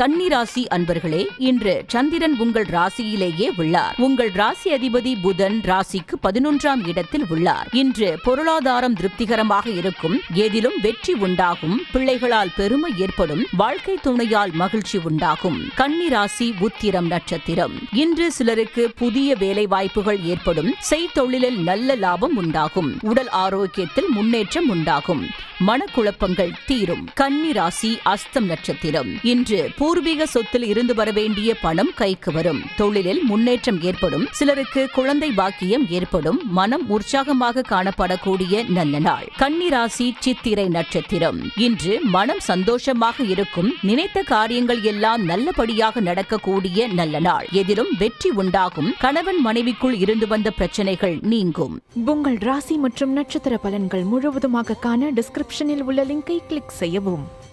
கன்னிராசி அன்பர்களே, இன்று சந்திரன் உங்கள் ராசியிலேயே உள்ளார். உங்கள் ராசி அதிபதி புதன் ராசிக்கு 11ஆம் இடத்தில் உள்ளார். இன்று பொருளாதாரம் திருப்திகரமாக இருக்கும். எதிலும் வெற்றி உண்டாகும். பிள்ளைகளால் பெருமை ஏற்படும். வாழ்க்கை துணையால் மகிழ்ச்சி உண்டாகும். கன்னிராசி உத்திரம் நட்சத்திரம். இன்று சிலருக்கு புதிய வேலை வாய்ப்புகள் ஏற்படும். செய்தொழிலில் நல்ல லாபம் உண்டாகும். உடல் ஆரோக்கியத்தில் முன்னேற்றம் உண்டாகும். மனக்குழப்பங்கள் தீரும். கன்னிராசி அஸ்தம் நட்சத்திரம். இன்று பூர்வீக சொத்தில் இருந்து வர வேண்டிய பணம் கைக்கு வரும். தொழிலில் முன்னேற்றம் ஏற்படும். சிலருக்கு குழந்தை பாக்கியம் ஏற்படும். மனம் உற்சாகமாக காணப்படக்கூடிய நல்ல நாள். கன்னிராசி சித்திரை நட்சத்திரம். இன்று மனம் சந்தோஷமாக இருக்கும். நினைத்த காரியங்கள் எல்லாம் நல்லபடியாக நடக்கக்கூடிய நல்ல நாள். எதிலும் வெற்றி உண்டாகும். கணவன் மனைவிக்குள் இருந்து வந்த பிரச்சனைகள் நீங்கும். உங்கள் ராசி மற்றும் நட்சத்திர பலன்கள் முழுவதுமாக காண டிஸ்கிரிப்ஷனில் உள்ள லிங்கை கிளிக் செய்யவும்.